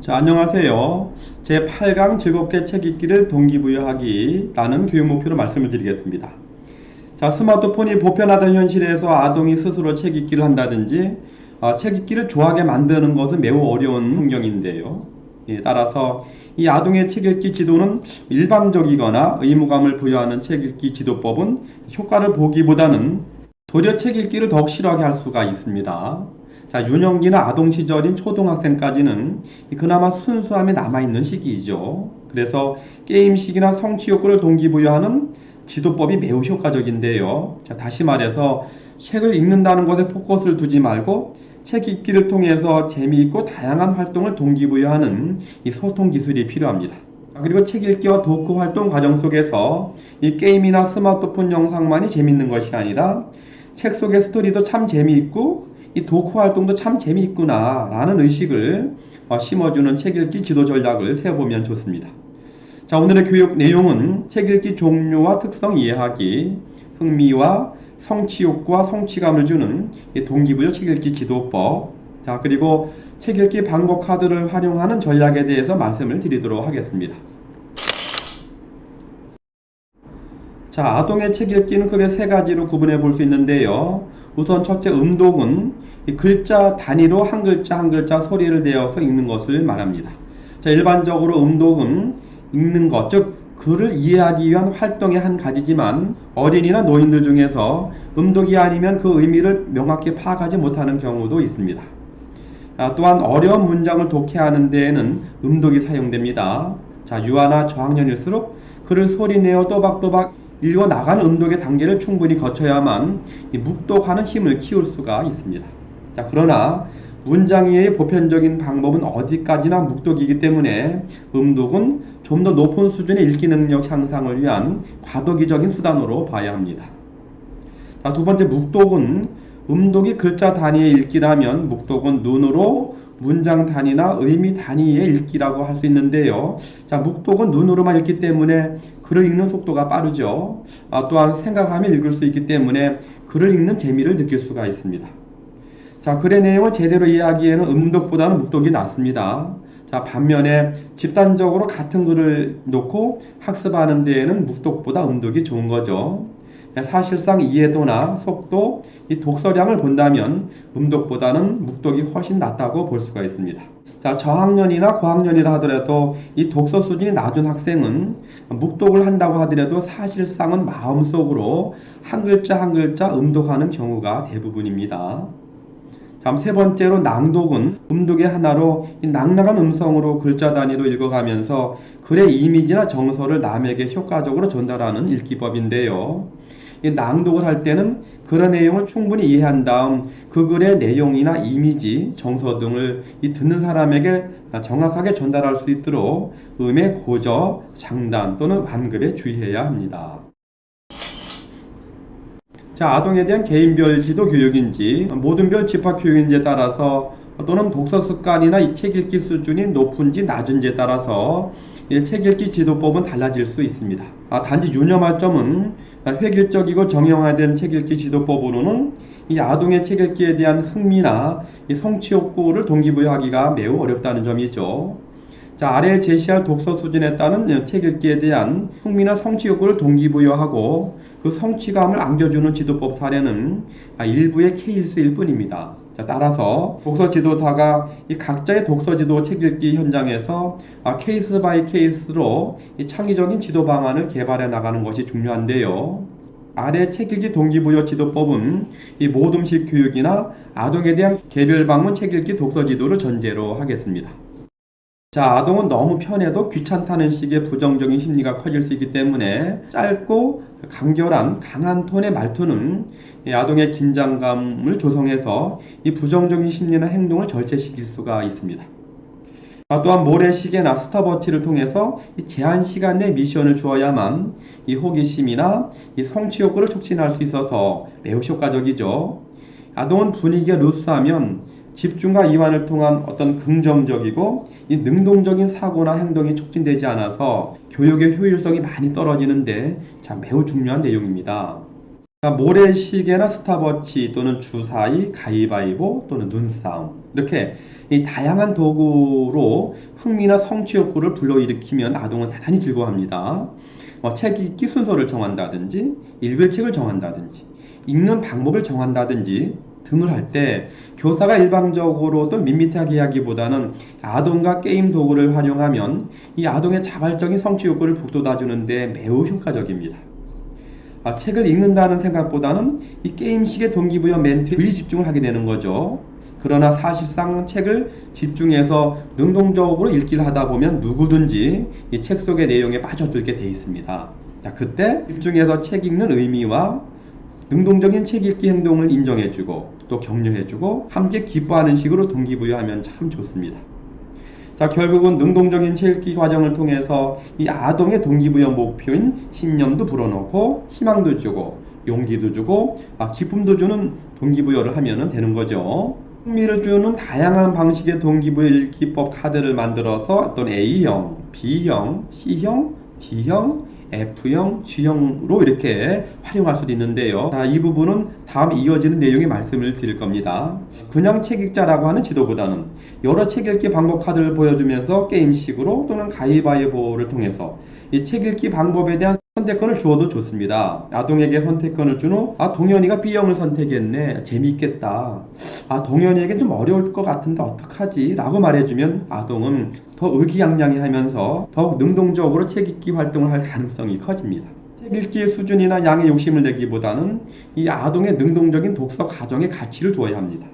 자, 안녕하세요. 제8강 즐겁게 책 읽기를 동기부여하기라는 교육 목표로 말씀을 드리겠습니다. 자, 스마트폰이 보편화된 현실에서 아동이 스스로 책 읽기를 한다든지 책 읽기를 좋아하게 만드는 것은 매우 어려운 환경인데요. 따라서 이 아동의 책 읽기 지도는 일방적이거나 의무감을 부여하는 책 읽기 지도법은 효과를 보기보다는 도리어 책 읽기를 더욱 싫어하게 할 수가 있습니다. 자, 유년기나 아동 시절인 초등학생까지는 그나마 순수함이 남아있는 시기이죠. 그래서 게임식이나 성취 욕구를 동기부여하는 지도법이 매우 효과적인데요. 자, 다시 말해서 책을 읽는다는 것에 포커스를 두지 말고 책 읽기를 통해서 재미있고 다양한 활동을 동기부여하는 이 소통 기술이 필요합니다. 그리고 책 읽기와 독후 활동 과정 속에서 이 게임이나 스마트폰 영상만이 재밌는 것이 아니라 책 속의 스토리도 참 재미있고 이 독후 활동도 참 재미있구나 라는 의식을 심어주는 책 읽기 지도 전략을 세워보면 좋습니다. 자, 오늘의 교육 내용은 책 읽기 종류와 특성 이해하기, 흥미와 성취 욕구와 성취감을 주는 이 동기부여 책 읽기 지도법, 자, 그리고 책 읽기 방법 카드를 활용하는 전략에 대해서 말씀을 드리도록 하겠습니다. 자, 아동의 책 읽기는 크게 세 가지로 구분해 볼 수 있는데요. 우선 첫째, 음독은 이 글자 단위로 한 글자 한 글자 소리를 내어서 읽는 것을 말합니다. 자, 일반적으로 음독은 읽는 것, 즉 글을 이해하기 위한 활동의 한 가지지만 어린이나 노인들 중에서 음독이 아니면 그 의미를 명확히 파악하지 못하는 경우도 있습니다. 또한 어려운 문장을 독해하는 데에는 음독이 사용됩니다. 자, 유아나 저학년일수록 글을 소리내어 또박또박 읽어 나가는 음독의 단계를 충분히 거쳐야만 이 묵독하는 힘을 키울 수가 있습니다. 자, 그러나 문장 이해의 보편적인 방법은 어디까지나 묵독이기 때문에 음독은 좀 더 높은 수준의 읽기 능력 향상을 위한 과도기적인 수단으로 봐야 합니다. 자, 두 번째, 묵독은 음독이 글자 단위의 읽기라면 묵독은 눈으로 문장 단위나 의미 단위의 읽기라고 할 수 있는데요. 자, 묵독은 눈으로만 읽기 때문에 글을 읽는 속도가 빠르죠. 또한 생각하며 읽을 수 있기 때문에 글을 읽는 재미를 느낄 수가 있습니다. 자, 글의 내용을 제대로 이해하기에는 음독보다는 묵독이 낫습니다. 자, 반면에 집단적으로 같은 글을 놓고 학습하는 데에는 묵독보다 음독이 좋은 거죠. 사실상 이해도나 속도, 이 독서량을 본다면 음독보다는 묵독이 훨씬 낫다고 볼 수가 있습니다. 자, 저학년이나 고학년이라 하더라도 이 독서 수준이 낮은 학생은 묵독을 한다고 하더라도 사실상은 마음속으로 한 글자 한 글자 음독하는 경우가 대부분입니다. 다음 세 번째로 낭독은 음독의 하나로 이 낭낭한 음성으로 글자 단위로 읽어가면서 글의 이미지나 정서를 남에게 효과적으로 전달하는 읽기법인데요. 이 낭독을 할 때는 글의 내용을 충분히 이해한 다음 그 글의 내용이나 이미지, 정서 등을 이 듣는 사람에게 정확하게 전달할 수 있도록 음의 고저, 장단 또는 완급에 주의해야 합니다. 자, 아동에 대한 개인별 지도 교육인지 모든별 집합 교육인지에 따라서 또는 독서 습관이나 이 책 읽기 수준이 높은지 낮은지에 따라서 책 읽기 지도법은 달라질 수 있습니다. 단지 유념할 점은 획일적이고 정형화된 책 읽기 지도법으로는 이 아동의 책 읽기에 대한 흥미나 이 성취 욕구를 동기부여하기가 매우 어렵다는 점이죠. 자, 아래에 제시할 독서 수준에 따른 책 읽기에 대한 흥미나 성취 욕구를 동기부여하고 그 성취감을 안겨주는 지도법 사례는 일부의 케이스일 뿐입니다. 자, 따라서 독서 지도사가 이 각자의 독서 지도 책 읽기 현장에서 케이스 바이 케이스로 이 창의적인 지도 방안을 개발해 나가는 것이 중요한데요. 아래 책 읽기 동기부여 지도법은 이 모둠식 교육이나 아동에 대한 개별 방문 책 읽기 독서 지도를 전제로 하겠습니다. 자, 아동은 너무 편해도 귀찮다는 식의 부정적인 심리가 커질 수 있기 때문에 짧고 간결한 강한 톤의 말투는 이 아동의 긴장감을 조성해서 이 부정적인 심리나 행동을 절제시킬 수가 있습니다. 또한 모래시계나 스탑워치를 통해서 이 제한 시간 내 미션을 주어야만 이 호기심이나 이 성취 욕구를 촉진할 수 있어서 매우 효과적이죠. 아동은 분위기가 루스하면 집중과 이완을 통한 어떤 긍정적이고 이 능동적인 사고나 행동이 촉진되지 않아서 교육의 효율성이 많이 떨어지는데 매우 중요한 내용입니다. 모래시계나 스탑워치 또는 주사위, 가위바위보 또는 눈싸움 이렇게 이 다양한 도구로 흥미나 성취 욕구를 불러일으키면 아동은 대단히 즐거워합니다. 책 읽기 순서를 정한다든지 읽을 책을 정한다든지 읽는 방법을 정한다든지 등을 할 때 교사가 일방적으로 또 밋밋하게 하기보다는 아동과 게임 도구를 활용하면 이 아동의 자발적인 성취 욕구를 북돋아주는 데 매우 효과적입니다. 책을 읽는다는 생각보다는 이 게임식의 동기부여 멘트에 주의 집중을 하게 되는 거죠. 그러나 사실상 책을 집중해서 능동적으로 읽기를 하다 보면 누구든지 이 책 속의 내용에 빠져들게 돼 있습니다. 자, 그때 집중해서 책 읽는 의미와 능동적인 책 읽기 행동을 인정해주고 또 격려해주고 함께 기뻐하는 식으로 동기부여하면 참 좋습니다. 자, 결국은 능동적인 책 읽기 과정을 통해서 이 아동의 동기부여 목표인 신념도 불어넣고 희망도 주고 용기도 주고 기쁨도 주는 동기부여를 하면 되는 거죠. 흥미를 주는 다양한 방식의 동기부여 읽기법 카드를 만들어서 어떤 A형, B형, C형, D형, F형, G형으로 이렇게 활용할 수도 있는데요. 자, 이 부분은 다음 이어지는 내용에 말씀을 드릴 겁니다. 그냥 책 읽자라고 하는 지도보다는 여러 책 읽기 방법 카드를 보여주면서 게임식으로 또는 가위바위보를 통해서 이 책 읽기 방법에 대한 선택권을 주어도 좋습니다. 아동에게 선택권을 준 후 동현이가 B형을 선택했네. 재미있겠다. 동현이에겐 좀 어려울 것 같은데 어떡하지? 라고 말해주면 아동은 더 의기양양해 하면서 더욱 능동적으로 책 읽기 활동을 할 가능성이 커집니다. 책 읽기의 수준이나 양에 욕심을 내기보다는 이 아동의 능동적인 독서 과정에 가치를 두어야 합니다.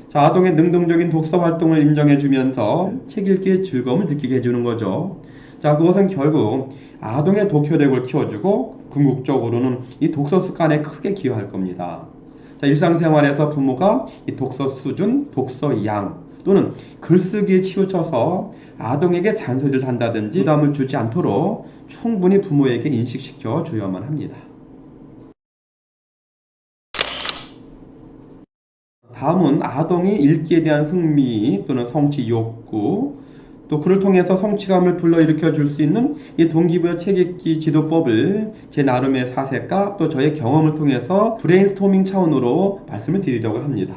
자, 아동의 능동적인 독서 활동을 인정해주면서 책 읽기의 즐거움을 느끼게 해주는 거죠. 자, 그것은 결국 아동의 독혀력을 키워주고 궁극적으로는 이 독서 습관에 크게 기여할 겁니다. 자, 일상생활에서 부모가 이 독서 수준, 독서 양 또는 글쓰기에 치우쳐서 아동에게 잔소리를 한다든지 부담을 주지 않도록 충분히 부모에게 인식시켜 줘야만 합니다. 다음은 아동이 읽기에 대한 흥미 또는 성취 욕구 또 그를 통해서 성취감을 불러일으켜 줄 수 있는 이 동기부여 책 읽기 지도법을 제 나름의 사색과 또 저의 경험을 통해서 브레인스토밍 차원으로 말씀을 드리려고 합니다.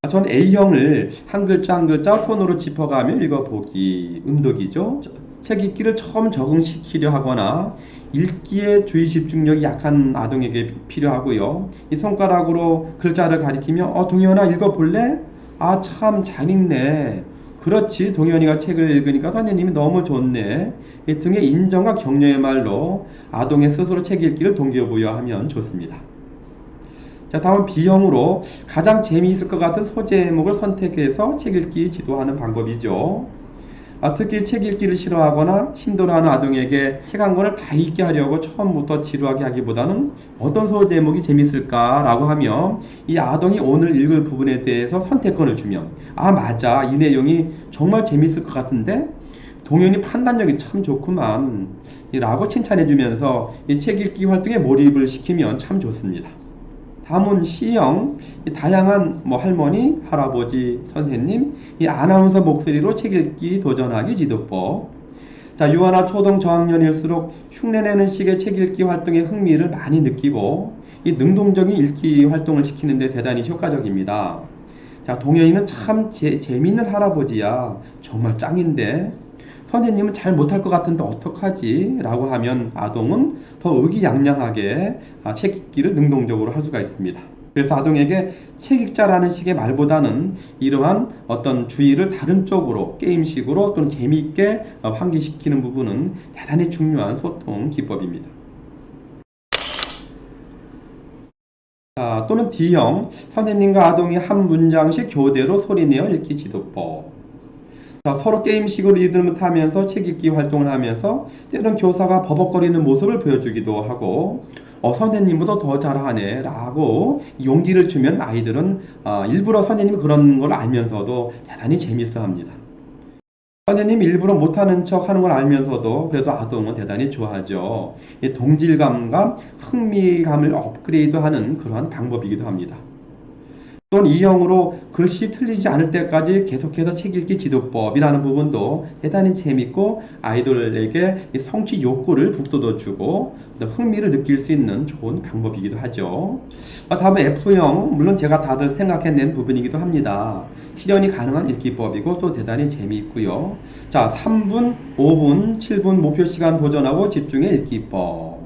전 A형을 한 글자 한 글자 손으로 짚어가며 읽어보기, 음독이죠. 책 읽기를 처음 적응시키려 하거나 읽기에 주의 집중력이 약한 아동에게 필요하고요. 이 손가락으로 글자를 가리키며 동현아 읽어볼래? 참 잘 읽네. 그렇지, 동현이가 책을 읽으니까 선생님이 너무 좋네. 이 등의 인정과 격려의 말로 아동의 스스로 책 읽기를 동기부여하면 좋습니다. 자, 다음 B형으로 가장 재미있을 것 같은 소제목을 선택해서 책 읽기 지도하는 방법이죠. 특히 책 읽기를 싫어하거나 힘들어하는 아동에게 책 한 권을 다 읽게 하려고 처음부터 지루하게 하기보다는 어떤 소제목이 재밌을까라고 하며 이 아동이 오늘 읽을 부분에 대해서 선택권을 주면 맞아, 이 내용이 정말 재밌을 것 같은데 동현이 판단력이 참 좋구만 라고 칭찬해주면서 이 책 읽기 활동에 몰입을 시키면 참 좋습니다. 다음은 C형, 다양한 할머니, 할아버지, 선생님, 이 아나운서 목소리로 책 읽기 도전하기 지도법. 자, 유아나 초등 저학년일수록 흉내내는 식의 책 읽기 활동에 흥미를 많이 느끼고 이 능동적인 읽기 활동을 시키는 데 대단히 효과적입니다. 자, 동현이는 참 재미있는 할아버지야. 정말 짱인데. 선생님은 잘 못할 것 같은데 어떡하지? 라고 하면 아동은 더 의기양양하게 책 읽기를 능동적으로 할 수가 있습니다. 그래서 아동에게 책 읽자라는 식의 말보다는 이러한 어떤 주의를 다른 쪽으로 게임식으로 또는 재미있게 환기시키는 부분은 대단히 중요한 소통 기법입니다. 또는 D형, 선생님과 아동이 한 문장씩 교대로 소리내어 읽기 지도법. 자, 서로 게임식으로 리듬을 타면서 책 읽기 활동을 하면서 때론 교사가 버벅거리는 모습을 보여주기도 하고 선생님보다 더 잘하네 라고 용기를 주면 아이들은 일부러 선생님이 그런 걸 알면서도 대단히 재밌어 합니다. 선생님이 일부러 못하는 척 하는 걸 알면서도 그래도 아동은 대단히 좋아하죠. 이 동질감과 흥미감을 업그레이드하는 그러한 방법이기도 합니다. 또는 E형으로 글씨 틀리지 않을 때까지 계속해서 책 읽기 지도법이라는 부분도 대단히 재밌고 아이들에게 이 성취 욕구를 북돋워주고 흥미를 느낄 수 있는 좋은 방법이기도 하죠. 다음은 F형, 물론 제가 다들 생각해낸 부분이기도 합니다. 실현이 가능한 읽기법이고 또 대단히 재미있고요. 자, 3분, 5분, 7분 목표 시간 도전하고 집중의 읽기법.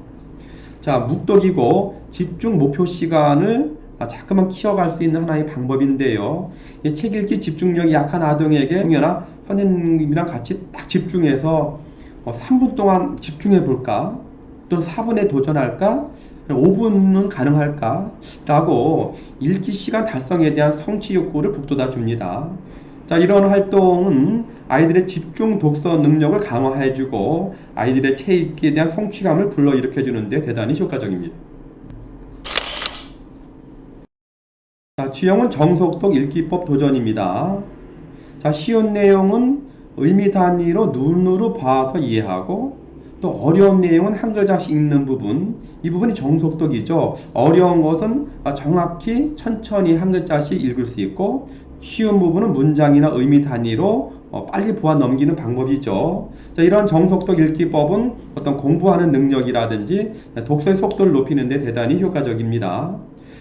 자, 묵독이고 집중 목표 시간을 자꾸만 키워갈 수 있는 하나의 방법인데요. 책 읽기 집중력이 약한 아동에게 동료나 선생님이랑 같이 딱 집중해서 3분 동안 집중해 볼까? 또는 4분에 도전할까? 5분은 가능할까? 라고 읽기 시간 달성에 대한 성취 욕구를 북돋아 줍니다. 자, 이런 활동은 아이들의 집중 독서 능력을 강화해주고 아이들의 책 읽기에 대한 성취감을 불러일으켜 주는데 대단히 효과적입니다. 자, G형은 정속독 읽기법 도전입니다. 자, 쉬운 내용은 의미 단위로 눈으로 봐서 이해하고 또 어려운 내용은 한 글자씩 읽는 부분, 이 부분이 정속독이죠. 어려운 것은 정확히 천천히 한 글자씩 읽을 수 있고 쉬운 부분은 문장이나 의미 단위로 빨리 보아 넘기는 방법이죠. 자, 이런 정속독 읽기법은 어떤 공부하는 능력이라든지 독서의 속도를 높이는 데 대단히 효과적입니다.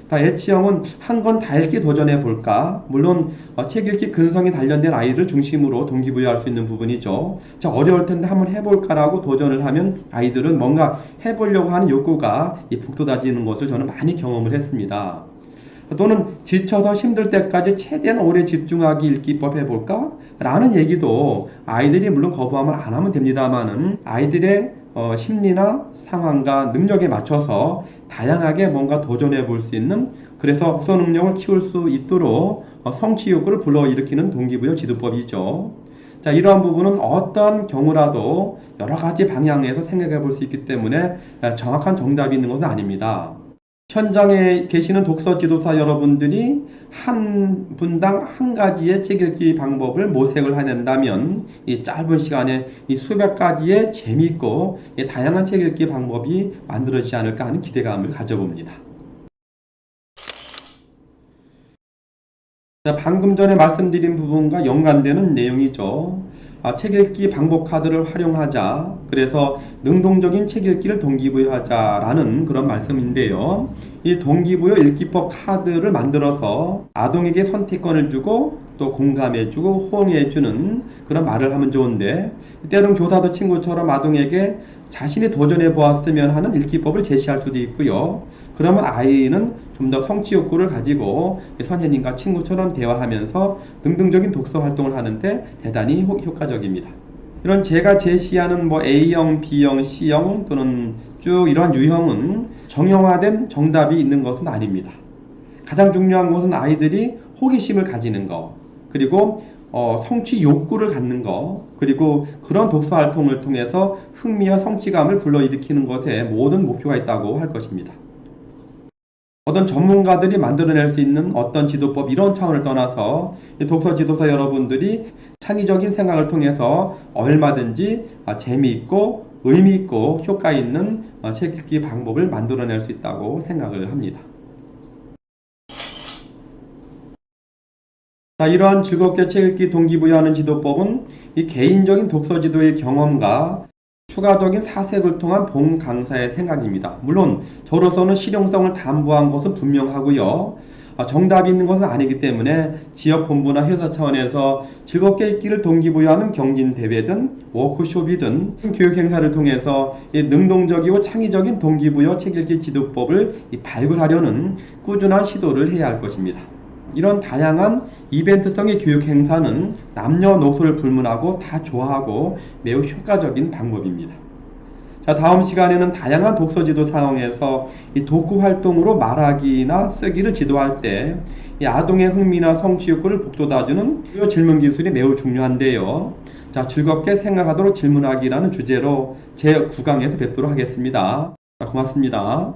H형은 한 권 다 읽기 도전해 볼까? 물론 책 읽기 근성이 단련된 아이를 중심으로 동기부여할 수 있는 부분이죠. 자, 어려울 텐데 한번 해볼까라고 도전을 하면 아이들은 뭔가 해보려고 하는 욕구가 북돋아지는 것을 저는 많이 경험을 했습니다. 또는 지쳐서 힘들 때까지 최대한 오래 집중하기 읽기법 해볼까? 라는 얘기도 아이들이 물론 거부하면 안 하면 됩니다만은 아이들의 심리나 상황과 능력에 맞춰서 다양하게 뭔가 도전해 볼 수 있는, 그래서 독서 능력을 키울 수 있도록 성취 욕구를 불러일으키는 동기부여 지도법이죠. 자, 이러한 부분은 어떤 경우라도 여러 가지 방향에서 생각해 볼 수 있기 때문에 정확한 정답이 있는 것은 아닙니다. 현장에 계시는 독서 지도사 여러분들이 한 분당 한 가지의 책 읽기 방법을 모색을 해낸다면 이 짧은 시간에 이 수백 가지의 재미있고 다양한 책 읽기 방법이 만들어지지 않을까 하는 기대감을 가져봅니다. 자, 방금 전에 말씀드린 부분과 연관되는 내용이죠. 책 읽기 방법 카드를 활용하자. 그래서 능동적인 책 읽기를 동기부여하자라는 그런 말씀인데요. 이 동기부여 읽기법 카드를 만들어서 아동에게 선택권을 주고 또 공감해주고 호응해주는 그런 말을 하면 좋은데, 때로는 교사도 친구처럼 아동에게 자신이 도전해 보았으면 하는 읽기법을 제시할 수도 있고요. 그러면 아이는 좀 더 성취 욕구를 가지고 선생님과 친구처럼 대화하면서 능동적인 독서 활동을 하는데 대단히 효과적입니다. 이런 제가 제시하는 A형, B형, C형 또는 쭉 이러한 유형은 정형화된 정답이 있는 것은 아닙니다. 가장 중요한 것은 아이들이 호기심을 가지는 것, 그리고 성취 욕구를 갖는 것, 그리고 그런 독서 활동을 통해서 흥미와 성취감을 불러일으키는 것에 모든 목표가 있다고 할 것입니다. 어떤 전문가들이 만들어낼 수 있는 어떤 지도법, 이런 차원을 떠나서 독서 지도사 여러분들이 창의적인 생각을 통해서 얼마든지 재미있고 의미있고 효과 있는 책 읽기 방법을 만들어낼 수 있다고 생각을 합니다. 자, 이러한 즐겁게 책 읽기 동기부여하는 지도법은 이 개인적인 독서 지도의 경험과 추가적인 사색을 통한 본 강사의 생각입니다. 물론 저로서는 실용성을 담보한 것은 분명하고요. 정답이 있는 것은 아니기 때문에 지역 본부나 회사 차원에서 즐겁게 읽기를 동기부여하는 경진대회든 워크숍이든 교육 행사를 통해서 능동적이고 창의적인 동기부여 책 읽기 지도법을 발굴하려는 꾸준한 시도를 해야 할 것입니다. 이런 다양한 이벤트성의 교육 행사는 남녀노소를 불문하고 다 좋아하고 매우 효과적인 방법입니다. 자, 다음 시간에는 다양한 독서 지도 사용해서 이 독후 활동으로 말하기나 쓰기를 지도할 때 이 아동의 흥미나 성취 욕구를 북돋아주는 질문 기술이 매우 중요한데요. 자, 즐겁게 생각하도록 질문하기라는 주제로 제 9강에서 뵙도록 하겠습니다. 자, 고맙습니다.